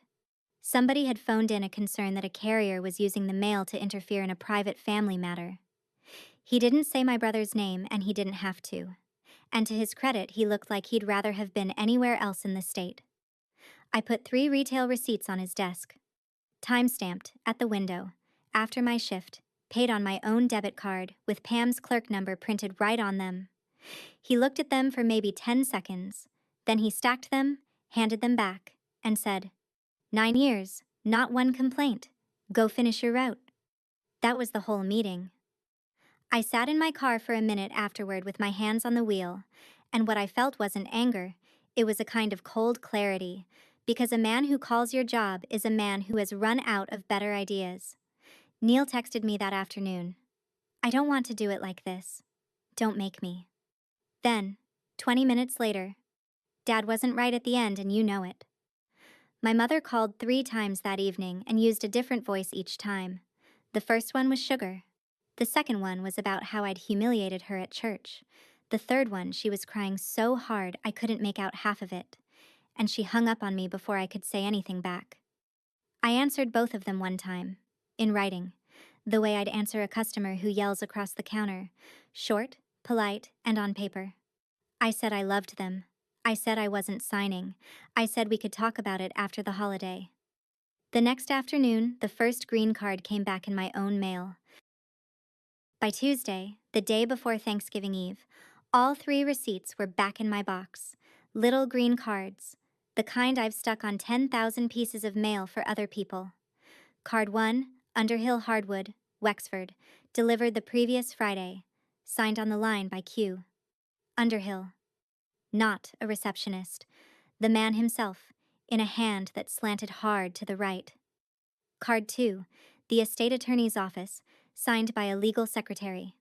Somebody had phoned in a concern that a carrier was using the mail to interfere in a private family matter. He didn't say my brother's name, and he didn't have to. And to his credit, he looked like he'd rather have been anywhere else in the state. I put 3 retail receipts on his desk. Time-stamped, at the window, after my shift, paid on my own debit card, with Pam's clerk number printed right on them. He looked at them for maybe 10 seconds. Then he stacked them, handed them back, and said, 9 years, not one complaint. Go finish your route. That was the whole meeting. I sat in my car for a minute afterward with my hands on the wheel, and what I felt wasn't anger. It was a kind of cold clarity, because a man who calls your job is a man who has run out of better ideas. Neil texted me that afternoon. "I don't want to do it like this. Don't make me." Then, 20 minutes later, Dad wasn't right at the end, and you know it. My mother called 3 times that evening and used a different voice each time. The first one was sugar. The second one was about how I'd humiliated her at church. The third one, she was crying so hard I couldn't make out half of it, and she hung up on me before I could say anything back. I answered both of them one time, in writing, the way I'd answer a customer who yells across the counter, short, polite, and on paper. I said I loved them. I said I wasn't signing. I said we could talk about it after the holiday. The next afternoon, the first green card came back in my own mail. By Tuesday, the day before Thanksgiving Eve, all 3 receipts were back in my box. Little green cards, the kind I've stuck on 10,000 pieces of mail for other people. Card 1, Underhill Hardwood, Wexford, delivered the previous Friday, signed on the line by Q. Underhill. Not a receptionist. The man himself, in a hand that slanted hard to the right. Card 2, the estate attorney's office, signed by a legal secretary.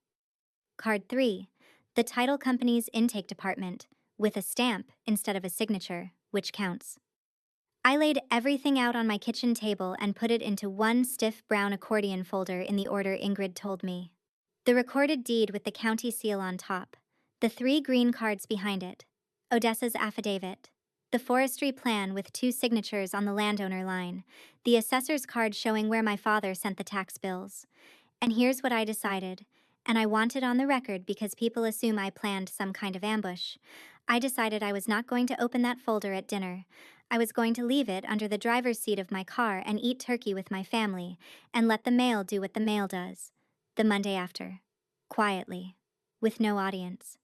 Card 3, the title company's intake department, with a stamp instead of a signature, which counts. I laid everything out on my kitchen table and put it into one stiff brown accordion folder in the order Ingrid told me. The recorded deed with the county seal on top, the 3 green cards behind it, Odessa's affidavit, the forestry plan with 2 signatures on the landowner line, the assessor's card showing where my father sent the tax bills. And here's what I decided, and I want it on the record because people assume I planned some kind of ambush. I decided I was not going to open that folder at dinner. I was going to leave it under the driver's seat of my car and eat turkey with my family, and let the mail do what the mail does. The Monday after. Quietly. With no audience.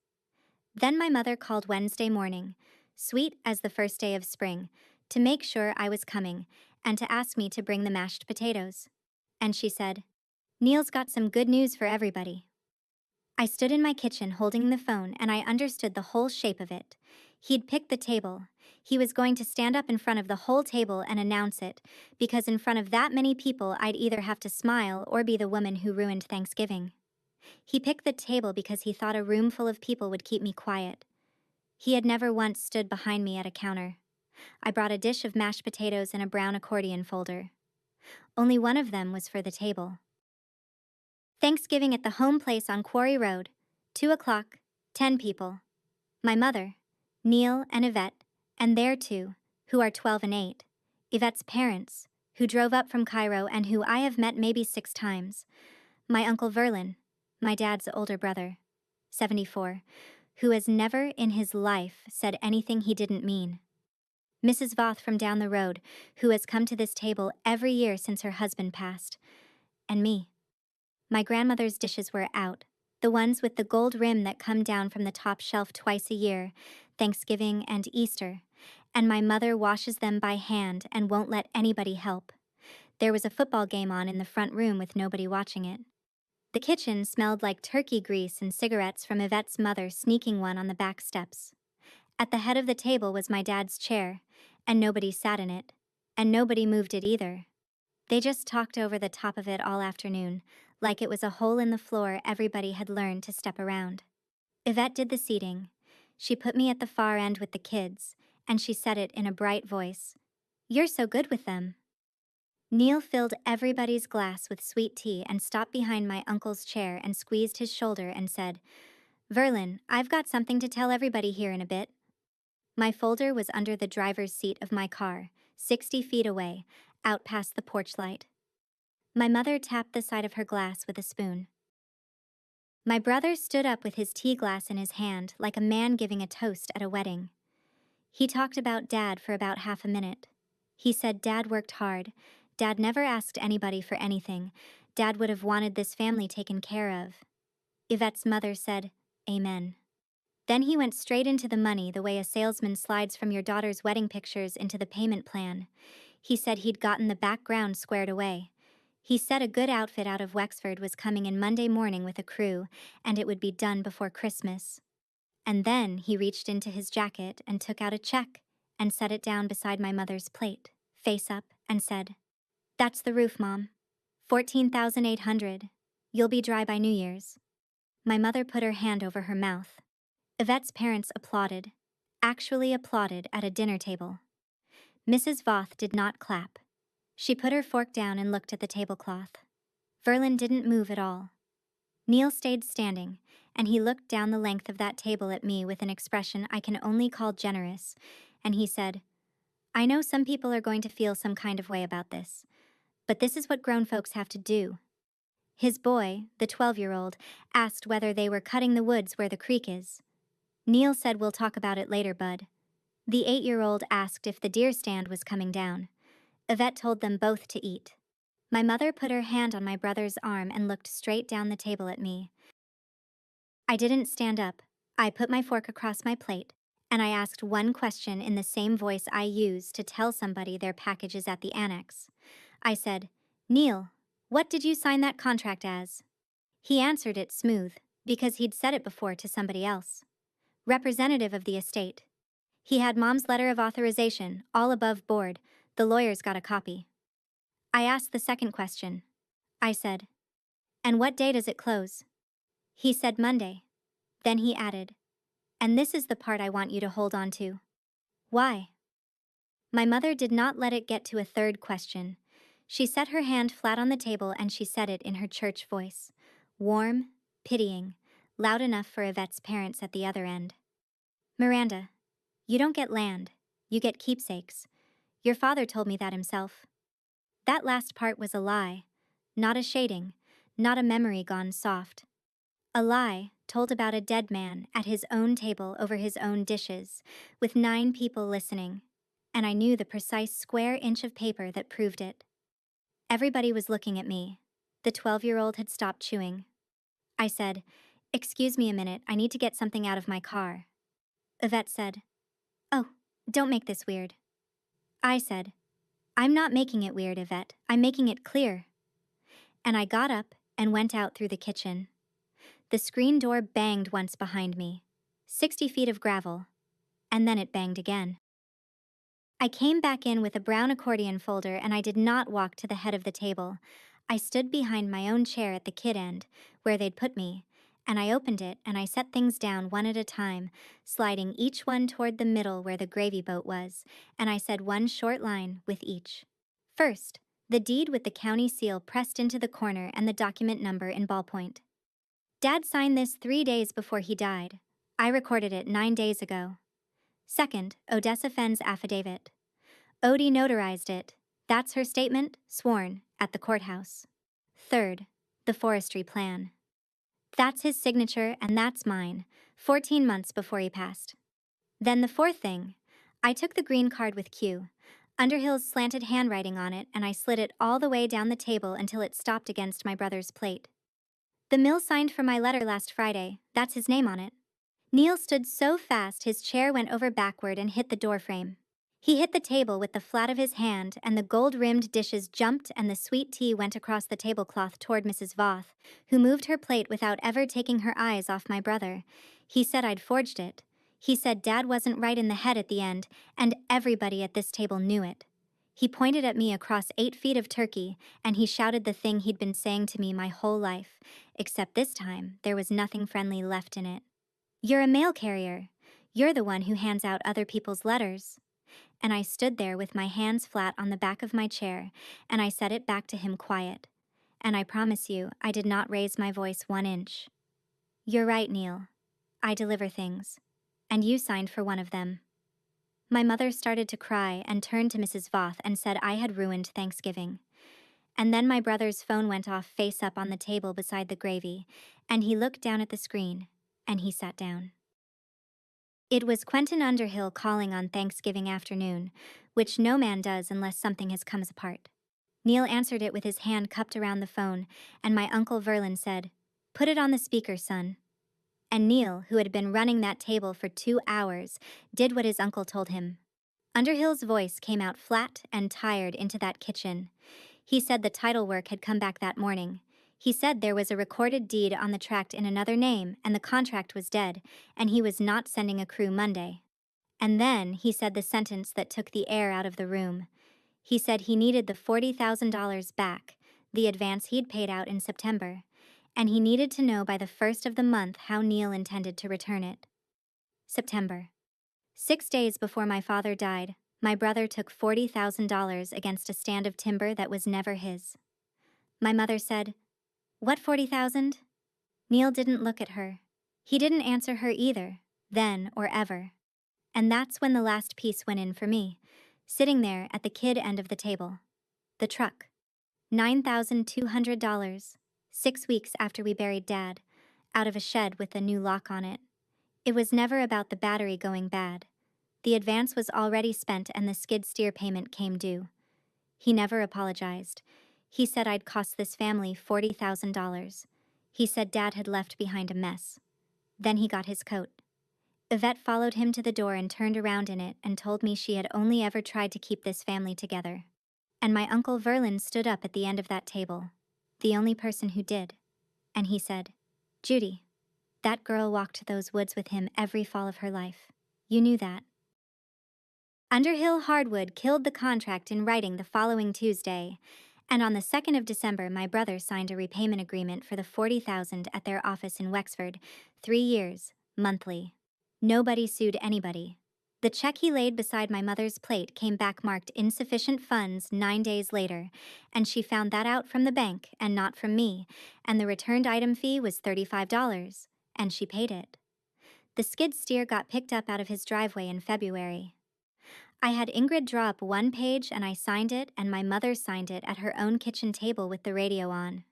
Then my mother called Wednesday morning, sweet as the first day of spring, to make sure I was coming, and to ask me to bring the mashed potatoes. And she said, "Neil's got some good news for everybody." I stood in my kitchen holding the phone and I understood the whole shape of it. He'd picked the table. He was going to stand up in front of the whole table and announce it, because in front of that many people I'd either have to smile or be the woman who ruined Thanksgiving. He picked the table because he thought a room full of people would keep me quiet. He had never once stood behind me at a counter. I brought a dish of mashed potatoes and a brown accordion folder. Only one of them was for the table. Thanksgiving at the home place on Quarry Road. 2 o'clock, 10 people. My mother, Neil and Yvette, and their 2, who are 12 and 8. Yvette's parents, who drove up from Cairo and who I have met maybe 6 times. My Uncle Verlin, my dad's older brother, 74, who has never in his life said anything he didn't mean. Mrs. Voth from down the road, who has come to this table every year since her husband passed. And me. My grandmother's dishes were out, the ones with the gold rim that come down from the top shelf twice a year, Thanksgiving and Easter, and my mother washes them by hand and won't let anybody help. There was a football game on in the front room with nobody watching it. The kitchen smelled like turkey grease and cigarettes from Yvette's mother sneaking one on the back steps. At the head of the table was my dad's chair, and nobody sat in it, and nobody moved it either. They just talked over the top of it all afternoon, like it was a hole in the floor everybody had learned to step around. Yvette did the seating. She put me at the far end with the kids, and she said it in a bright voice. "You're so good with them." Neil filled everybody's glass with sweet tea and stopped behind my uncle's chair and squeezed his shoulder and said, "Verlin, I've got something to tell everybody here in a bit." My folder was under the driver's seat of my car, 60 feet away, out past the porch light. My mother tapped the side of her glass with a spoon. My brother stood up with his tea glass in his hand like a man giving a toast at a wedding. He talked about Dad for about half a minute. He said Dad worked hard. Dad never asked anybody for anything. Dad would have wanted this family taken care of. Yvette's mother said, "Amen." Then he went straight into the money the way a salesman slides from your daughter's wedding pictures into the payment plan. He said he'd gotten the background squared away. He said a good outfit out of Wexford was coming in Monday morning with a crew, and it would be done before Christmas. And then he reached into his jacket and took out a check and set it down beside my mother's plate, face up, and said, "That's the roof, Mom. 14,800. You'll be dry by New Year's." My mother put her hand over her mouth. Yvette's parents applauded, actually applauded at a dinner table. Mrs. Voth did not clap. She put her fork down and looked at the tablecloth. Verlin didn't move at all. Neil stayed standing, and he looked down the length of that table at me with an expression I can only call generous, and he said, "I know some people are going to feel some kind of way about this, but this is what grown folks have to do." His boy, the 12-year-old, asked whether they were cutting the woods where the creek is. Neil said, "We'll talk about it later, bud." The 8-year-old asked if the deer stand was coming down. Yvette told them both to eat. My mother put her hand on my brother's arm and looked straight down the table at me. I didn't stand up. I put my fork across my plate, and I asked one question in the same voice I use to tell somebody their package is at the annex. I said, "Neil, what did you sign that contract as?" He answered it smooth, because he'd said it before to somebody else. Representative of the estate. He had Mom's letter of authorization, all above board. The lawyers got a copy. I asked the second question. I said, "And what day does it close?" He said Monday. Then he added, "And this is the part I want you to hold on to." Why? My mother did not let it get to a third question. She set her hand flat on the table and she said it in her church voice. Warm, pitying, loud enough for Yvette's parents at the other end. "Miranda, you don't get land. You get keepsakes. Your father told me that himself." That last part was a lie. Not a shading. Not a memory gone soft. A lie told about a dead man at his own table over his own dishes, with 9 people listening, and I knew the precise square inch of paper that proved it. Everybody was looking at me. The 12-year-old had stopped chewing. I said, "Excuse me a minute, I need to get something out of my car." Yvette said, "Oh, don't make this weird." I said, "I'm not making it weird, Yvette, I'm making it clear." And I got up and went out through the kitchen. The screen door banged once behind me, 60 feet of gravel, and then it banged again. I came back in with a brown accordion folder and I did not walk to the head of the table. I stood behind my own chair at the kid end, where they'd put me, and I opened it and I set things down one at a time, sliding each one toward the middle where the gravy boat was, and I said one short line with each. First, the deed with the county seal pressed into the corner and the document number in ballpoint. Dad signed this 3 days before he died. I recorded it 9 days ago. Second, Odessa Fenn's affidavit. Odie notarized it. That's her statement, sworn, at the courthouse. Third, the forestry plan. That's his signature and that's mine, 14 months before he passed. Then the fourth thing, I took the green card with Q, Underhill's slanted handwriting on it, and I slid it all the way down the table until it stopped against my brother's plate. The mill signed for my letter last Friday, that's his name on it. Neil stood so fast his chair went over backward and hit the doorframe. He hit the table with the flat of his hand, and the gold-rimmed dishes jumped and the sweet tea went across the tablecloth toward Mrs. Voth, who moved her plate without ever taking her eyes off my brother. He said I'd forged it. He said Dad wasn't right in the head at the end, and everybody at this table knew it. He pointed at me across 8 feet of turkey, and he shouted the thing he'd been saying to me my whole life, except this time there was nothing friendly left in it. "You're a mail carrier. You're the one who hands out other people's letters." And I stood there with my hands flat on the back of my chair, and I said it back to him quiet. And I promise you, I did not raise my voice 1 inch. "You're right, Neil. I deliver things. And you signed for one of them." My mother started to cry and turned to Mrs. Voth and said I had ruined Thanksgiving. And then my brother's phone went off face up on the table beside the gravy, and he looked down at the screen, and he sat down. It was Quentin Underhill calling on Thanksgiving afternoon, which no man does unless something has come apart. Neil answered it with his hand cupped around the phone, and my Uncle Verlin said, "Put it on the speaker, son." And Neil, who had been running that table for 2 hours, did what his uncle told him. Underhill's voice came out flat and tired into that kitchen. He said the title work had come back that morning. He said there was a recorded deed on the tract in another name, and the contract was dead, and he was not sending a crew Monday. And then he said the sentence that took the air out of the room. He said he needed the $40,000 back, the advance he'd paid out in September, and he needed to know by the 1st of the month how Neil intended to return it. September. 6 days before my father died, my brother took $40,000 against a stand of timber that was never his. My mother said, "What 40,000?" Neil didn't look at her. He didn't answer her either, then or ever. And that's when the last piece went in for me, sitting there at the kid end of the table. The truck. $9,200, 6 weeks after we buried Dad, out of a shed with a new lock on it. It was never about the battery going bad. The advance was already spent and the skid steer payment came due. He never apologized. He said I'd cost this family $40,000. He said Dad had left behind a mess. Then he got his coat. Yvette followed him to the door and turned around in it and told me she had only ever tried to keep this family together. And my Uncle Verlin stood up at the end of that table, the only person who did. And he said, "Judy, that girl walked those woods with him every fall of her life. You knew that." Underhill Hardwood killed the contract in writing the following Tuesday, and on the 2nd of December my brother signed a repayment agreement for the $40,000 at their office in Wexford, 3 years, monthly. Nobody sued anybody. The check he laid beside my mother's plate came back marked insufficient funds 9 days later, and she found that out from the bank and not from me, and the returned item fee was $35, and she paid it. The skid steer got picked up out of his driveway in February. I had Ingrid draw up one page and I signed it, and my mother signed it at her own kitchen table with the radio on.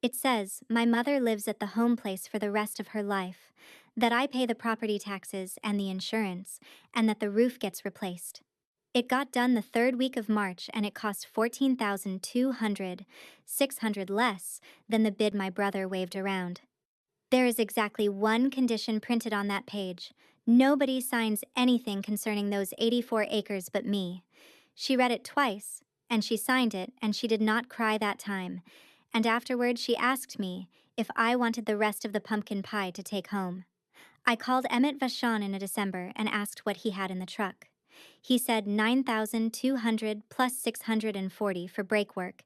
It says, "My mother lives at the home place for the rest of her life, that I pay the property taxes and the insurance, and that the roof gets replaced." It got done the 3rd week of March and it cost $14,200, $600 less than the bid my brother waved around. There is exactly one condition printed on that page. Nobody signs anything concerning those 84 acres but me. She read it twice, and she signed it, and she did not cry that time. And afterward she asked me if I wanted the rest of the pumpkin pie to take home. I called Emmett Vachon in December and asked what he had in the truck. He said 9,200 plus 640 for brake work,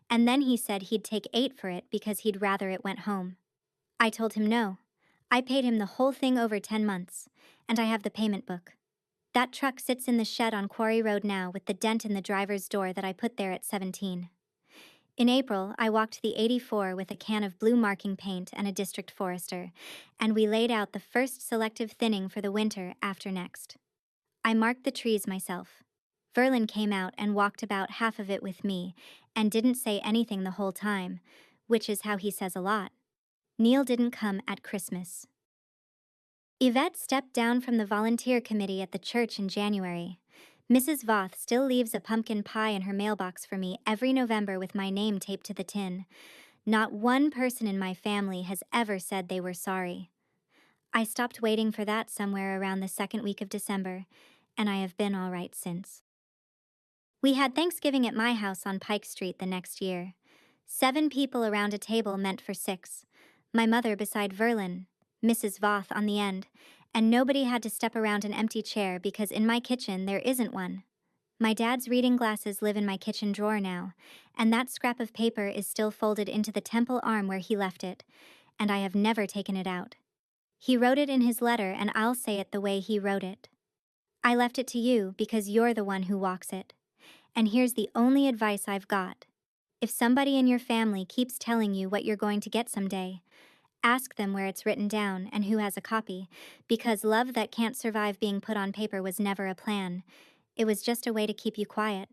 and then he said he'd take 8 for it because he'd rather it went home. I told him no. I paid him the whole thing over 10 months, and I have the payment book. That truck sits in the shed on Quarry Road now with the dent in the driver's door that I put there at 17. In April, I walked the 84 with a can of blue marking paint and a district forester, and we laid out the first selective thinning for the winter after next. I marked the trees myself. Verlin came out and walked about half of it with me, and didn't say anything the whole time, which is how he says a lot. Neil didn't come at Christmas. Yvette stepped down from the volunteer committee at the church in January. Mrs. Voth still leaves a pumpkin pie in her mailbox for me every November with my name taped to the tin. Not one person in my family has ever said they were sorry. I stopped waiting for that somewhere around the 2nd week of December, and I have been all right since. We had Thanksgiving at my house on Pike Street the next year. 7 people around a table meant for 6. My mother beside Verlin, Mrs. Voth on the end, and nobody had to step around an empty chair because in my kitchen there isn't one. My dad's reading glasses live in my kitchen drawer now, and that scrap of paper is still folded into the temple arm where he left it, and I have never taken it out. He wrote it in his letter, and I'll say it the way he wrote it. I left it to you because you're the one who walks it. And here's the only advice I've got. If somebody in your family keeps telling you what you're going to get someday, ask them where it's written down and who has a copy, because love that can't survive being put on paper was never a plan. It was just a way to keep you quiet.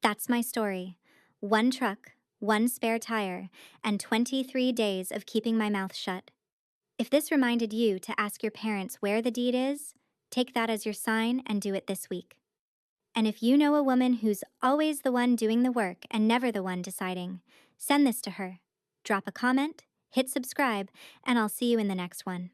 That's my story. 1 truck, 1 spare tire, and 23 days of keeping my mouth shut. If this reminded you to ask your parents where the deed is, take that as your sign and do it this week. And if you know a woman who's always the one doing the work and never the one deciding, send this to her. Drop a comment, hit subscribe, and I'll see you in the next one.